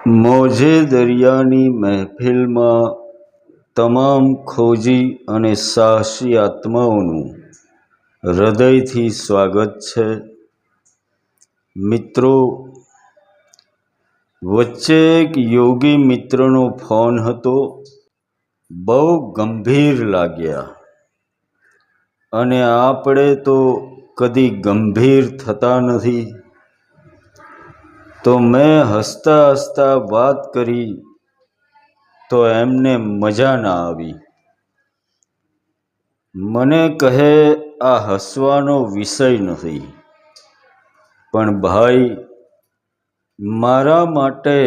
મોજે દરિયાની મહેફિલમાં તમામ ખોજી અને સાહસી આત્માઓનું હૃદયથી સ્વાગત છે. મિત્રો, વચ્ચે એક યોગી મિત્રનો ફોન હતો. બહુ ગંભીર લાગ્યા અને આપણે તો કદી ગંભીર થતા નથી. તો મેં હસતા હસતા વાત કરી તો એમને મજા ના આવી. મને કહે, આ હસવાનો વિષય નથી, પણ ભાઈ, મારા માટે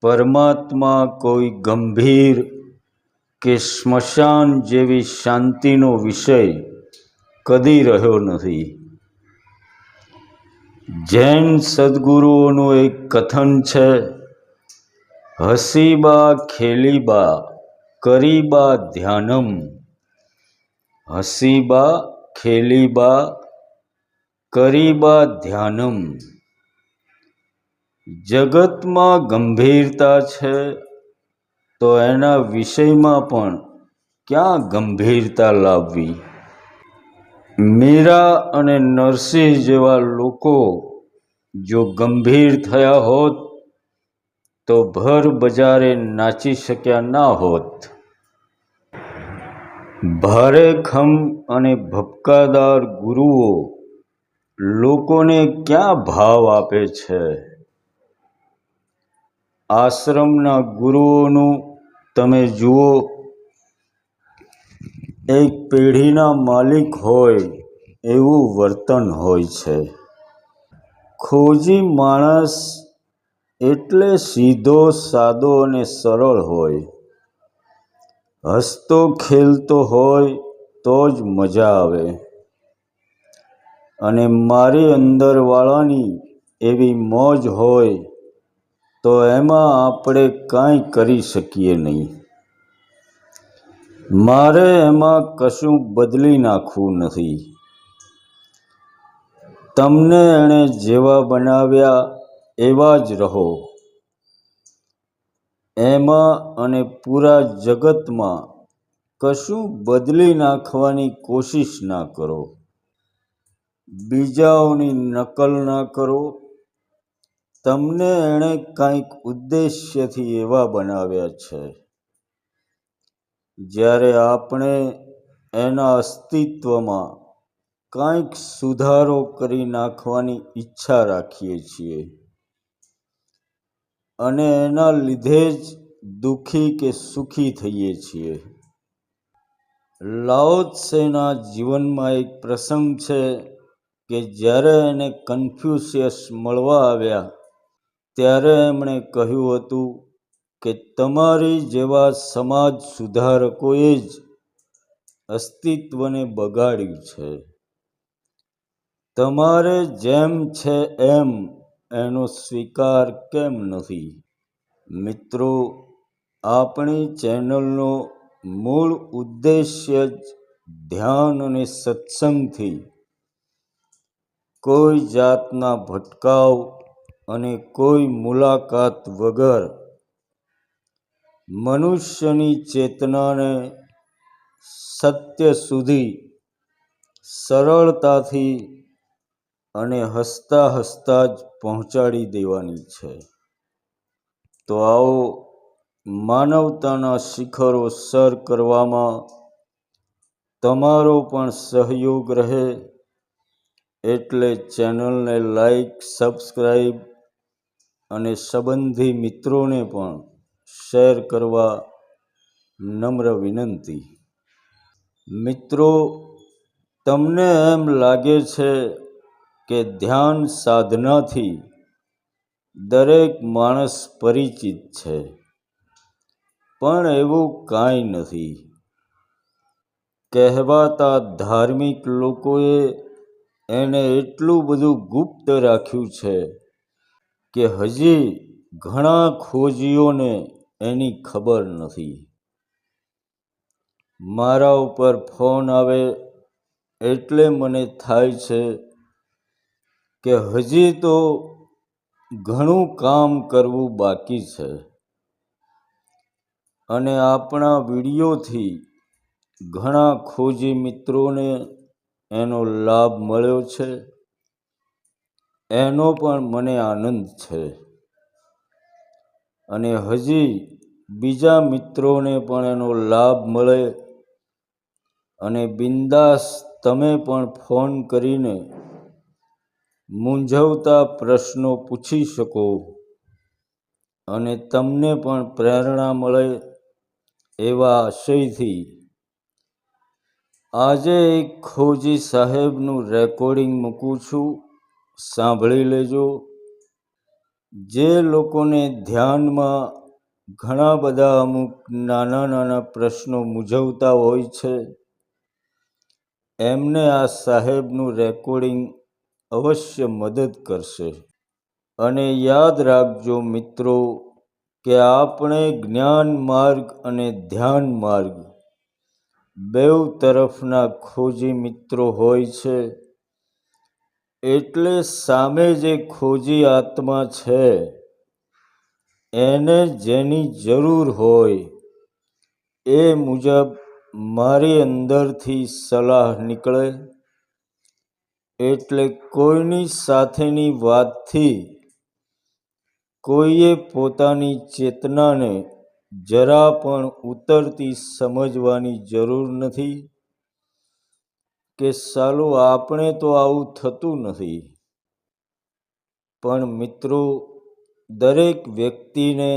પરમાત્મા કોઈ ગંભીર કે સ્મશાન જેવી શાંતિનો વિષય કદી રહ્યો નથી. જૈન સદ્ગુરુઓનું એક કથન છે, હસીબા ખેલીબા કરીબા ધ્યાનમ. હસીબા ખેલીબા કરીબા ધ્યાનમ. જગતમાં ગંભીરતા છે તો એના વિષયમાં પણ ક્યાં ગંભીરતા લાવવી? મીરા અને નરસિંહ જેવા લોકો જો ગંભીર થયા હોત તો ભર બજારે નાચી શક્યા ના હોત. ભારેખમ અને ભપકાદાર ગુરુઓ લોકોને ક્યાં ભાવ આપે છે? આશ્રમના ગુરુઓનું તમે જુઓ, એક પેઢીના માલિક હોય એવું વર્તન હોય છે. ખોજી માણસ એટલે સીધો સાદો અને સરળ હોય. હસતો ખેલતો હોય તો જ મજા આવે. અને મારી અંદરવાળાની એવી મોજ હોય તો એમાં આપણે કાંઈ કરી શકીએ નહીં. મારે એમાં કશું બદલી નાખવું નથી. તમને એણે જેવા બનાવ્યા એવા જ રહો. એમાં અને પૂરા જગતમાં કશું બદલી નાખવાની કોશિશ ના કરો. બીજાઓની નકલ ના કરો. તમને એણે કંઈક ઉદ્દેશ્યથી એવા બનાવ્યા છે. જ્યારે આપણે એના અસ્તિત્વમાં કંઈક સુધારો કરી નાખવાની ઈચ્છા રાખીએ છીએ અને એના લીધે જ દુઃખી કે સુખી થઈએ છીએ. લાઓ ત્સેના જીવનમાં એક પ્રસંગ છે કે જ્યારે એને કન્ફ્યુશિયસ મળવા આવ્યા ત્યારે એમણે કહ્યું હતું કે તમારી જેવા સમાજ સુધારકોએ જ અસ્તિત્વને બગાડ્યું છે. તમારે જેમ છે એમ એનો સ્વીકાર કેમ નથી? મિત્રો, આપણી ચેનલનો મૂળ ઉદ્દેશ્ય જ ધ્યાન અને સત્સંગથી કોઈ જાતના ભટકાવ અને કોઈ મુલાકાત વગર મનુષ્યની ચેતનાને સત્ય સુધી સરળતાથી અને હસતા હસતા જ પહોંચાડી દેવાની છે. તો આવો માનવતાના શિખરો સર કરવામાં તમારો પણ સહયોગ રહે. એટલે ચેનલને લાઈક, સબસ્ક્રાઈબ અને સંબંધી મિત્રોને પણ શેર કરવા નમ્ર વિનંતી. મિત્રો, તમને એમ લાગે છે કે ધ્યાન સાધનાથી દરેક માણસ પરિચિત છે, પણ એવું કાંઈ નથી. કહેવાતા ધાર્મિક લોકોએ એને એટલું બધું ગુપ્ત રાખ્યું છે કે હજી ઘણા ખોજીઓને એની ખબર નથી. મારા ઉપર ફોન આવે એટલે મને થાય છે કે હજી તો ઘણું કામ કરવું બાકી છે અને આપણા વિડીયોથી ઘણા ખોજી મિત્રોને એનો લાભ મળ્યો છે. એનો પણ મને આનંદ છે અને હજી બીજા મિત્રોને પણ એનો લાભ મળે અને બિંદાસ તમે પણ ફોન કરીને મૂંઝવતા પ્રશ્નો પૂછી શકો અને તમને પણ પ્રેરણા મળે એવા આશયથી આજે એક ખોજી સાહેબનું રેકોર્ડિંગ મૂકું છું. સાંભળી લેજો. જે લોકોને ધ્યાનમાં ઘણા બધા અમુક નાના નાના પ્રશ્નો મૂંઝવતા હોય છે એમને આ સાહેબનું રેકોર્ડિંગ અવશ્ય મદદ કરશે. અને યાદ રાખજો મિત્રો કે આપણે જ્ઞાન માર્ગ અને ધ્યાન માર્ગ બેઉ તરફના ખોજી મિત્રો હોય છે. એટલે સામે જે ખોજી આત્મા છે એને જેની જરૂર હોય એ મુજબ મારી અંદરથી સલાહ નીકળે. એટલે કોઈની સાથેની વાતથી કોઈએ પોતાની ચેતનાને જરા પણ ઉતરતી સમજવાની જરૂર નથી કે સાલું આપણે તો આવું થતું નથી. પણ મિત્રો, દરેક વ્યક્તિને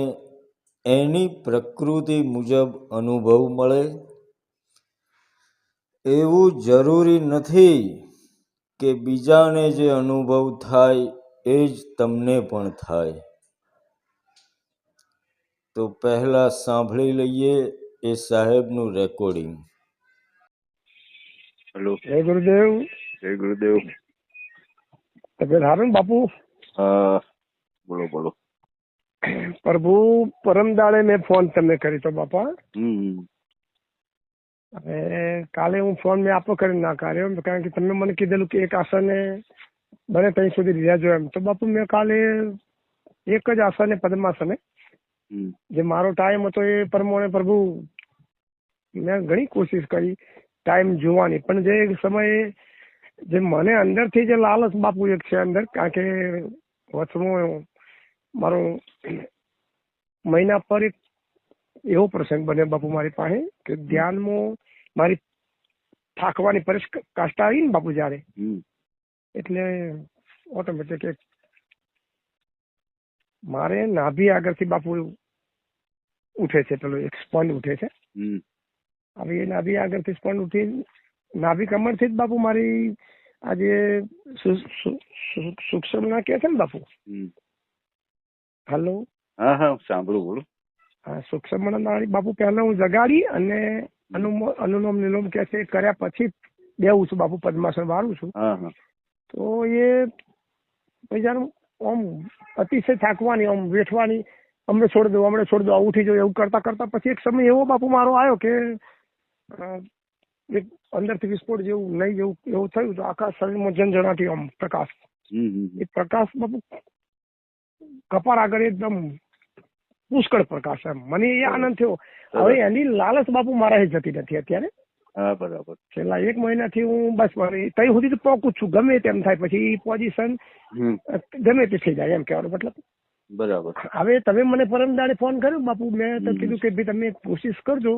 એની પ્રકૃતિ મુજબ અનુભવ મળે. એવું જરૂરી નથી કે બીજાને જે અનુભવ થાય એ જ તમને પણ થાય. તો પહેલા સાંભળી લઈએ એ સાહેબનું રેકોર્ડિંગ. હેલો. જય ગુરુદેવ. જય ગુરુદેવ. તબિયત સારું બાપુ? હા, બોલો બોલો. પ્રભુ, પરમ દાડે મેં ફોન તમને કરી તો બાપા. હવે કાલે હું ફોન મેં આપો કરી ના કર્યો કારણ કે તમે મને કીધેલું કે એક આસને બને ત્યાં સુધી રહેજો એમ. તો બાપુ મેં કાલે એક જ આસને પદ્માસને જે મારો ટાઈમ હતો એ પ્રમાણે પ્રભુ મેં ઘણી કોશિશ કરી ટાઈમ જોવાની, પણ જે સમયે જે મને અંદરથી જે લાલચ બાપુ એક છે અંદર, કારણ કે વચમાં મારો મહિના પર એક એવો પ્રસંગ બને બાપુ મારી પાસે કે ધ્યાનમાં મારી થાકવાની કાષ્ટા આવી ને બાપુ જયારે, એટલે ઓટોમેટિક મારે નાભી આગળથી બાપુ ઉઠે છે, પેલો એક સ્પંદ ઉઠે છે. હવે એ નાભી આગળથી સ્પંદ ઉઠી નાભી કમરથી જ બાપુ મારી આજે સૂક્ષ્મ ના કે છે ને બાપુ. હાલો. હા હા, સાંભળું, બોલો. હા, સૂક્ષ્મ નાળી બાપુ પહેલા હું જગાડી અને અનુલોમ નિલોમ કે છે કર્યા પછી બેવું છું બાપુ, પદ્માસન વાળું છું. તો એ જાણું આમ અતિશય થાકવાની, આમ વેઠવાની, હમણાં છોડ દો ઉઠી જાવ એવું કરતા કરતા પછી એક સમય એવો બાપુ મારો આવ્યો કે એક અંદરથી વિસ્ફોટ જેવું નહીં જેવું એવું થયું. તો આખા શરીરમાં જનજણાટી આમ પ્રકાશ, એ પ્રકાશ બાપુ કપાળ આગળ એકદમ પુષ્કળ પ્રકાશ. એમ મને એ આનંદ થયો. હવે એની લાલચ બાપુ મારા જતી નથી અત્યારે. બરાબર. છેલ્લા એક મહિનાથી હું બસ ત્યાં સુધી તો પોકું છું, ગમે તેમ થાય, પછી પોઝિશન ગમે તે થઈ જાય એમ કહેવાનો મતલબ. બરાબર. હવે તમે મને પરમ દાડે ફોન કર્યો બાપુ, મેં તો કીધું કે ભાઈ તમે કોશિશ કરજો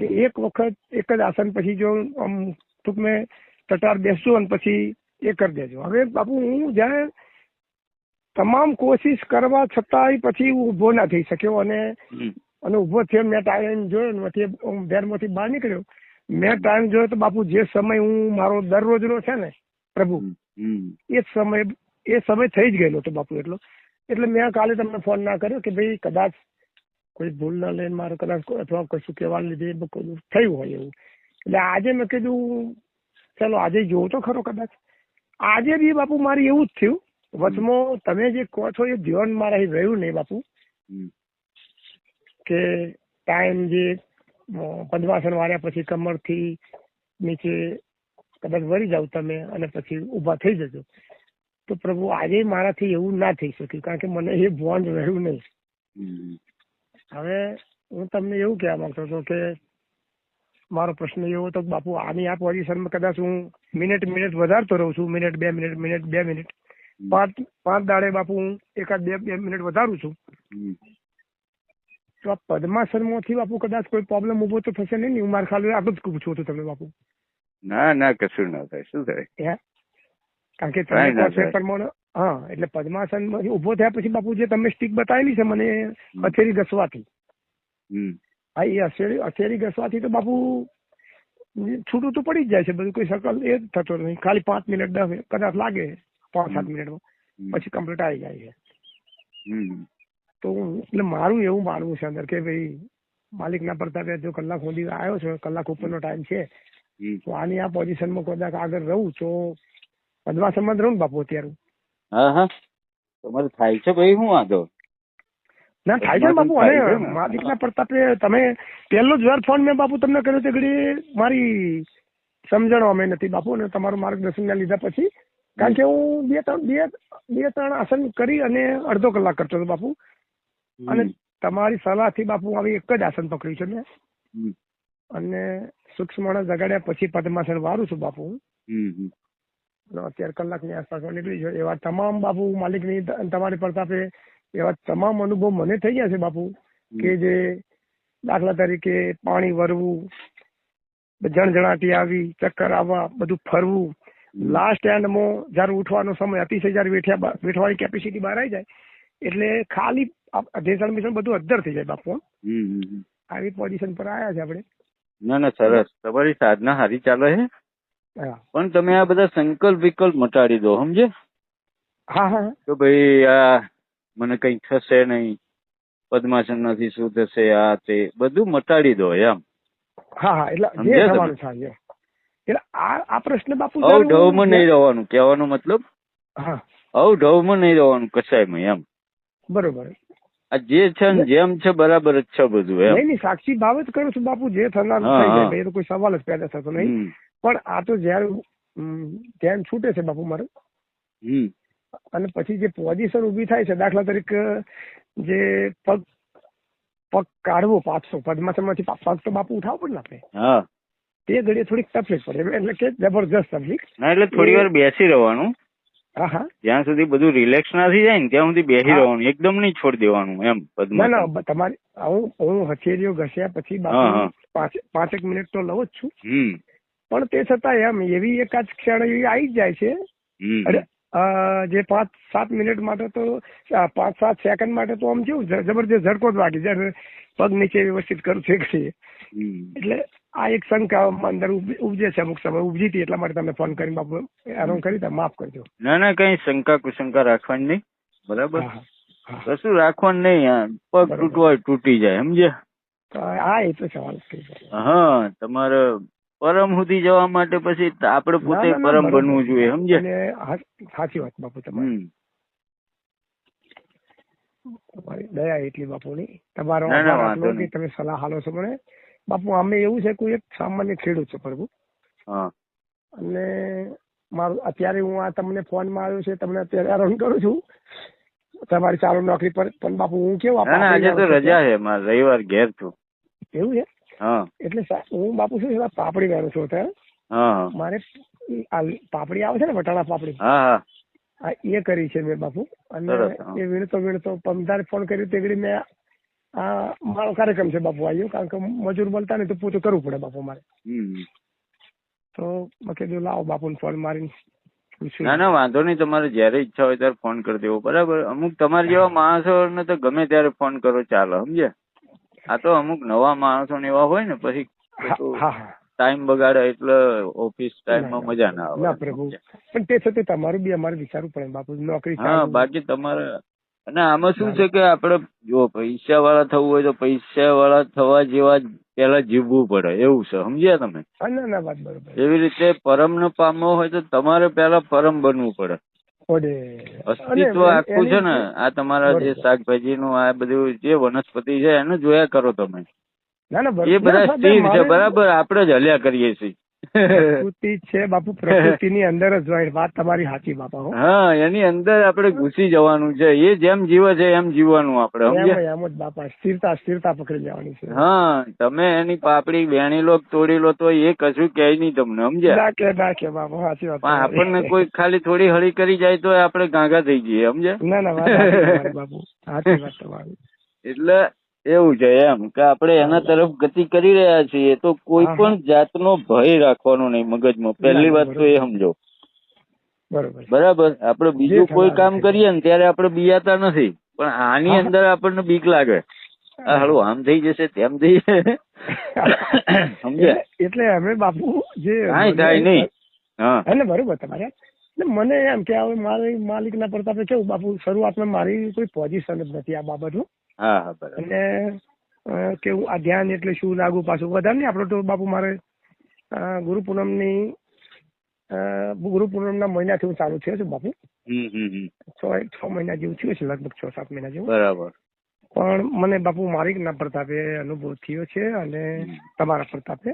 કે એક વખત એક જ આસન પછી જો આમ ટૂંકમાં ટટાર બેસજો અને પછી એ કરી દેજો. હવે બાપુ હું જયારે તમામ કોશિશ કરવા છતાંય પછી હું ઉભો ના થઈ શક્યો અને ઉભો થયો, મેં ટાઈમ જોયો ને ઘેરમાંથી બહાર નીકળ્યો, મેં ટાઈમ જોયો તો બાપુ જે સમય હું મારો દરરોજનો છે ને પ્રભુ, એ સમય થઈ જ ગયેલો હતો બાપુ. એટલે મેં કાલે તમને ફોન ના કર્યો કે ભાઈ કદાચ કોઈ ભૂલ ના લઈને મારે કદાચ અથવા કશું કહેવાને લીધે થયું હોય એવું. એટલે આજે મેં કીધું ચાલો આજે જોઉં તો ખરો. કદાચ આજે બી બાપુ મારી એવું જ થયું. વચમાં તમે જે કહો છો એ ધ્યાન મારા રહ્યું નહીં બાપુ, કે ટાઈમ જે પદ્માસન વાળ્યા પછી કમરથી નીચે કદાચ વળી જાવ તમે અને પછી ઊભા થઈ જજો. તો પ્રભુ આજે મારાથી એવું ના થઈ શક્યું, કારણ કે મને એ ભાન રહ્યું નહીં. હવે હું તમને એવું કહેવા માંગતો હતો કે મારો પ્રશ્ન એવો હતો કે બાપુ આની આ પોઝિશનમાં કદાચ હું મિનિટ વધારતો રહું છું, મિનિટ બે મિનિટ 5 દાડે બાપુ હું એકાદ બે મિનિટ વધારું છું, તો આ પદ્માસનમાંથી બાપુ કદાચ કોઈ પ્રોબ્લેમ ઉભો તો થશે નહીં ને? હું મારે ખાલી આગળ જ પૂછું છું તમને બાપુ. ના કશું ના થાય. શું થાય? કારણ કે તમે કહો છો એ પ્રમાણે એટલે પદ્માસન ઉભો થયા પછી બાપુ જે તમે સ્ટીક બતાવેલી છે મને હથેળી ઘસવાથી, એ હથેળી ઘસવાથી તો બાપુ છૂટું તો પડી જ જાય છે બધું, કોઈ સર્કલ એ જ થતો નહીં. ખાલી 5 મિનિટ 10 કદાચ લાગે 5-7 મિનિટમાં, પછી કમ્પ્લીટ આવી જાય છે. તો એટલે મારું એવું માનવું છે અંદર કે ભાઈ માલિકના પ્રતાપે જો કલાક સુધી આવ્યો છે, કલાક ઉપરનો ટાઈમ છે, તો આની આ પોઝિશનમાં કદાચ આગળ રહું તો પદ્માસનમાં જ રહું ને બાપુ અત્યારે? હા તમારે થાય છે ભાઈ, હું વાંધો ના થાય છે બાપુ. અને માલિકના પ્રતાપે તમે પહેલો જ વાર ફોન મેં બાપુ તમને કર્યો તે ઘડી મારી સમજણ અમે નથી બાપુ, અને તમારું માર્ગદર્શન લીધા પછી, કારણ કે હું બે ત્રણ આસન કરી અને અડધો કલાક કરતો હતો બાપુ, અને તમારી સલાહથી બાપુ આવી એક જ આસન પકડ્યું છે મેં, અને સૂક્ષ્મ જગાડ્યા પછી પદ્માસન વારું છું બાપુ. અત્યારે કલાકની આસપાસ નીકળી છે. એવા તમામ બાપુ માલિકની તમારી પ્રતાપે એવા તમામ અનુભવ મને થઈ ગયા છે બાપુ, કે જે દાખલા તરીકે પાણી વરવું, જણજણાટી આવી, ચક્કર આવવા, બધું ફરવું, લાસ્ટ એન્ડમાં જયારે ઉઠવાનો સમય અતિશય જયારે વેઠવાની કેપેસિટી બહાર આવી જાય એટલે ખાલી ઢેસણ મિશન બધું અદ્ધર થઈ જાય બાપુ. આવી પોઝિશન પર આવ્યા છે આપણે. ના સરસ, તમારી સાધના સારી ચાલે છે, પણ તમે આ બધા સંકલ્પ વિકલ્પ મટાડી દો, સમજે? હા તો ભાઈ આ મને કઈ થશે નહીં, પદ્માસન નથી, શું થશે, આ તે બધું મટાડી દો એમ. હા એટલે જે થવાનું થાય એટલે આ પ્રશ્ન બાપુ ઢવમાં નહીં રહેવાનું, કહેવાનો મતલબ ઢવમાં નહીં રહેવાનું કશાયમાં એમ. બરોબર. આ જે છે ને જેમ છે બરાબર જ છે બધું એમ. નહીં સાક્ષી ભાવ જ કરું છું બાપુ, જે થનાર થઈ જાય એ તો કોઈ સવાલ જ પેદા થતો નહીં. પણ આ તો જયારે ધ્યાન છૂટે છે બાપુ મારું, અને પછી જે પોઝિશન ઉભી થાય છે, દાખલા તરીકે જે પગ કાઢવો પાછો પદ્માસનમાંથી પગ તો બાપુ ઉઠાવવો પડે ને આપણે, તે ઘડીએ થોડીક તકલીફ પડે, એટલે કે જબરજસ્ત તકલીફ. એટલે થોડી વાર બેસી રહેવાનું, જ્યાં સુધી બધું રિલેક્સ ના થઈ જાય ને ત્યાં સુધી બેસી રહેવાનું, એકદમ નહીં છોડી દેવાનું એમ. ના તમારી હું હથેળીઓ ઘસ્યા પછી બાપુ 5 મિનિટ તો લઉં જ છું, પણ તે છતાં એમ એવી એકાદ ક્ષણ એવી આવી જ જાય છે જે 5-7 મિનિટ માટે તો 5-7 સેકન્ડ માટે તો આમ કેવું જબરજસ્ત ઝડકો જ વાગી જાય, પગ નીચે વ્યવસ્થિત કરું છું એટલે આ એક શંકા અંદર ઉપજે છે, અમુક સમય ઉપજી હતી, એટલા માટે તમને ફોન કરીને બાપુ આરામ કરી દે, માફ કરજો. ના કઈ શંકા કુશંકા રાખવાની નહીં, બરાબર? કશું રાખવાનું નહીં, પગ તૂટવા તૂટી જાય, સમજે? હા એ તો સવાલ થઈ જાય. હા, તમારે પરમ સુધી જવા માટે પછી આપણે પોતે પરમ બનવું જોઈએ, સમજે? સાચી વાત બાપુ તમારી દયા એટલી બાપુની, તમારો તમે સલાહ હાલો છો મને બાપુ. અમે એવું છે કોઈ એક સામાન્ય ખેડૂત છે પ્રભુ, અને મારું અત્યારે હું આ તમને ફોન માં આવ્યો છે, તમને અત્યારે આરામ કરું છું તમારી ચાલુ નોકરી પર, પણ બાપુ હું કેવું આજે તો રજા છે, મારે રવિવાર ઘેર છું. એવું છે? એટલે હું બાપુ શું છે પાપડી વેરું છું અત્યારે, મારે પાપડી આવે છે ને વટાણા પાપડી, એ કરી છે મેં બાપુ, અને એ વીણતો 15 ફોન કર્યું તે ઘડી મેં આ મારો કાર્યક્રમ છે બાપુ આવ્યો, કારણ કે મજૂર મળતા નહીં તો પોતે કરવું પડે બાપુ મારે, તો મેં કીધું લાવો બાપુ ફોન મારીને. ના વાંધો નહીં, તમારે જયારે ઈચ્છા હોય ત્યારે ફોન કરી દેવો, બરાબર? અમુક તમારા જેવા માણસો ને તો ગમે ત્યારે ફોન કરો ચાલો, સમજે? આ તો અમુક નવા માણસો ને એવા હોય ને પછી ટાઈમ બગાડે, એટલે ઓફિસ ટાઈમમાં મજા ના આવે. પણ તે છતાં તમારું બી અમારે વિચારવું પડે બાપુ, નોકરી. બાકી તમારે, અને આમાં શું છે કે આપડે જો પૈસા વાળા થવું હોય તો પૈસા વાળા થવા જેવા પેલા જીવવું પડે, એવું છે, સમજ્યા તમે? એવી રીતે પરમ ને પામવો હોય તો તમારે પેલા પરમ બનવું પડે. અસ્તિત્વ આખું છે ને આ તમારા જે શાકભાજી નું આ બધું જે વનસ્પતિ છે એને જોયા કરો તમે, એ બધા સ્થિર છે, બરાબર? આપડે જ હલ્યા કરીએ છીએ, પ્રકૃતિ છે બાપુ, પ્રકૃતિની અંદર જ હોય. વાત તમારી સાચી બાપા. હો, હા, એની અંદર આપણે ઘૂસી જવાનું છે. એ જેમ જીવે છે એમ જીવવાનું આપણે, એમ સમજ્યા? જ એમ જ બાપા, સ્થિરતા પકડી લેવાની છે. હા, તમે એની પાપડી વેણી લો તોડી લો તો એ કશું કહે નહીં તમને, સમજ્યા? નાખે બાપા, સાચી વાત પણ તમારી. આપણને કોઈ ખાલી થોડી હળી કરી જાય તો આપણે ગાંગા થઈ જઈએ, સમજ્યા? ના વાત સાચી તમારી બાપુ, સાચી વાત તમારી. એટલે એવું છે એમ કે આપણે એના તરફ ગતિ કરી રહ્યા છીએ તો કોઈ પણ જાતનો ભય રાખવાનો નહીં મગજમાં. પહેલી વાત તો એ સમજો. બરાબર. આપણે બીજું કોઈ કામ કરીએ ને ત્યારે આપણે બિયાતા નથી, પણ આની અંદર આપણને બીક લાગે. હાલું આમ થઈ જશે તેમ થઈ જશે, સમજ્યા? એટલે અમે બાપુ જે થાય નહીં. હા, એટલે બરોબર તમારે. મને એમ કે હવે મારે માલિકના પ્રતાપે કેવું બાપુ, શરૂઆતમાં મારી કોઈ પોઝિશન જ નથી આ બાબતનું. હા, બરાબર. અને કેવું આ ધ્યાન એટલે શું લાગુ પાછું વધારે નહીં. આપડે તો બાપુ મારે ગુરુ પૂનમના મહિનાથી હું ચાલુ થયો છું બાપુ. 6 મહિના જેવું થયું છે, લગભગ 6-7 મહિના જેવું. બરાબર. પણ મને બાપુ માલિકના પ્રતાપે અનુભવ થયો છે અને તમારા પ્રતાપે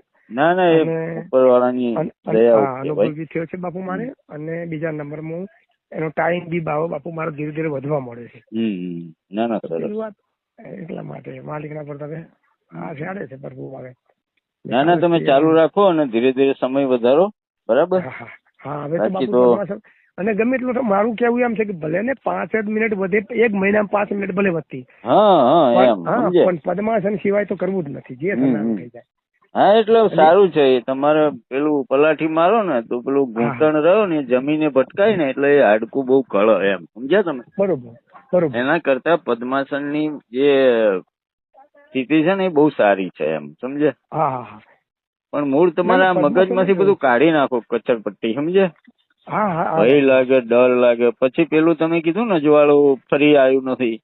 અનુભવ થયો છે બાપુ મારે. અને બીજા નંબરમાં એનો ટાઈમ બી બાપુ મારો ધીરે ધીરે વધવા મળે છે. વાત એટલા માટે માલિકના પ્રતાપે આ છાડે છે પ્રભુ આવે. તમે ચાલુ રાખો અને ધીરે ધીરે સમય વધારો. બરાબર. હા, હવે તો બાપુ અને ગમે એટલું મારું કેવું એમ છે કે ભલે ને 5 મિનિટ વધે, 1 મહિનામાં 5 મિનિટ ભલે વધતી, પણ પદ્માસન સિવાય તો કરવું જ નથી, જે તમે થઈ જાય. હા, એટલે સારું છે. તમારે પેલું પલાઠી મારો ને તો પેલું ઘૂંટણ રહ્યો ને જમીને ભટકાય ને એટલે એ હાડકું બહુ કળે એમ, સમજ્યા તમે? બરોબર. એના કરતા પદ્માસન ની જે સ્થિતિ છે ને એ બહુ સારી છે એમ, સમજ્યા? હા. પણ મૂળ તમારા મગજમાંથી બધું કાઢી નાખો, કચર પટ્ટી, સમજે? ભય લાગે, ડર લાગે. પછી પેલું તમે કીધું ને જવાળું ફરી આવ્યું નથી,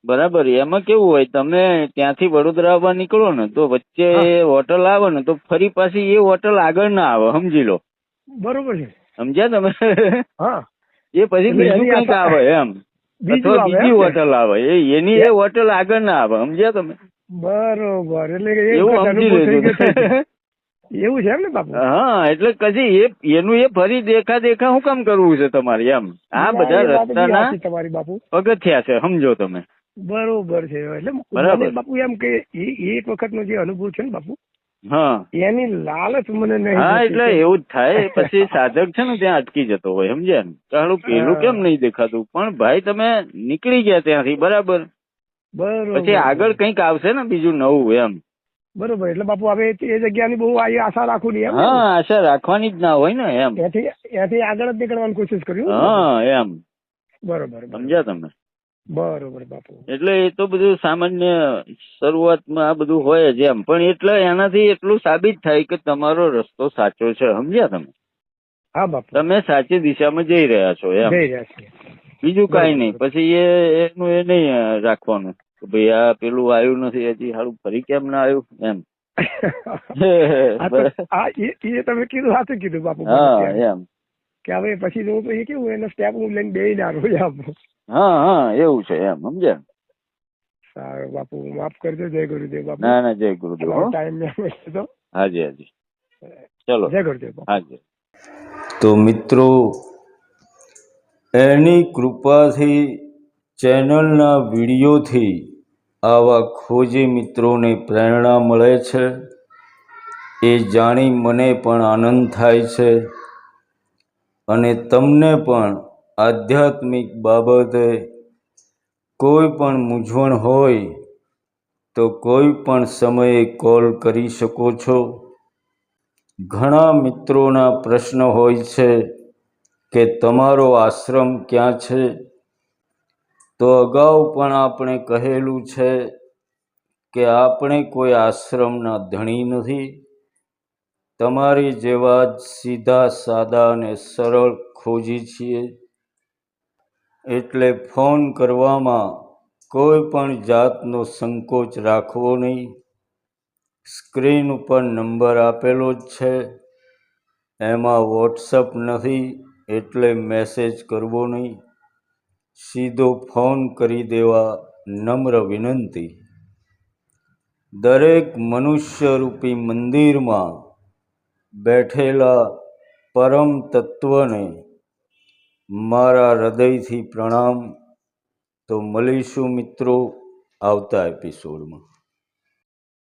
બરાબર. એમાં કેવું હોય, તમે ત્યાંથી વડોદરા આવવા નીકળો ને તો વચ્ચે હોટલ આવે ને તો ફરી પાછી એ હોટલ આગળ ના આવે, સમજી લો. બરોબર છે, સમજ્યા તમે? એ પછી બીજું કંઈક આવે એમ, અથવા બીજી હોટલ આવે, એની એ હોટલ આગળ ના આવે, સમજ્યા તમે? બરોબર. એટલે એવું સમજી લેજો. એવું છે એમ ને બાપુ? હા, એટલે કદી એનું એ ફરી દેખા શું કામ કરવું છે તમારે એમ? આ બધા રસ્તાના તમારી બાપુ પગથિયા છે, સમજો તમે. બરોબર છે. એટલે બાપુ એમ કે એક વખત નો જે અનુભવ છે ને બાપુ, એની લાલચ મને નહીં. હા, એટલે એવું જ થાય. પછી સાધક છે ને ત્યાં અટકી જતો હોય, સમજ્યા ને? ચાલું પેલું કેમ નહીં દેખાતું, પણ ભાઈ તમે નીકળી ગયા ત્યાંથી, બરાબર. પછી આગળ કંઈક આવશે ને બીજું નવું એમ. બરોબર. એટલે બાપુ હવે એ જગ્યાની બહુ આશા રાખું નહીં. હા, આશા રાખવાની જ ના હોય ને એમ. ત્યાંથી આગળ જ નીકળવાની કોશિશ કર્યું. હા, એમ. બરોબર. સમજ્યા તમે? બરોબર બાપુ. એટલે એ તો બધું સામાન્ય શરૂઆતમાં આ બધું હોય જ એમ, પણ એટલે એનાથી એટલું સાબિત થાય કે તમારો રસ્તો સાચો છે, સમજ્યા તમે? હા બાપુ. તમે સાચી દિશામાં જઈ રહ્યા છો એમ, બીજું કઈ નહીં. પછી એનું એ નહીં રાખવાનું કે ભાઈ આ પેલું આવ્યું નથી હજી, સારું ફરી કેમ ના આવ્યું એમ. એ તમે કીધું, સાચું કીધું બાપુ. એમ કે હવે પછી જો એ કેવું એનો સ્ટેપ હું લઈને બે ના રહ્યું. હા, એવું છે એમ, સમજ્યા? સારું બાપુ, માફ કરજો. જય ગુરુદેવ બાપુ. ના, જય ગુરુદેવ. ટાઈમ તો હાજી. ચલો, જય ગુરુદેવ. હાજી. તો મિત્રો, એની કૃપાથી, ચેનલના વિડીયોથી આવા ખોજી મિત્રોને પ્રેરણા મળે છે. એ જાણી મને પણ આનંદ થાય છે અને તમને પણ આધ્યાત્મિક બાબતે કોઈ પણ મૂંઝવણ હોય તો કોઈ પણ સમયે કોલ કરી શકો છો. ઘણા મિત્રોના પ્રશ્ન હોય છે કે તમારો આશ્રમ ક્યાં છે? તો અગાઉ પણ આપણે કહેલું છે કે આપણે કોઈ આશ્રમના ધણી નથી. તમારી જેવા જ સીધા સાદા અને સરળ ખોજી છીએ. એટલે ફોન કરવામાં કોઈ પણ જાતનો સંકોચ રાખવો નહીં. સ્ક્રીન ઉપર નંબર આપેલો જ છે, એમાં વોટ્સઅપ નથી, એટલે મેસેજ કરવો નહીં. સીધો ફોન કરી દેવા નમ્ર વિનંતી. દરેક મનુષ્યરૂપી મંદિરમાં બેઠેલા પરમ તત્વને મારા હૃદયથી પ્રણામ. તો મળીશું મિત્રો આવતા એપિસોડમાં.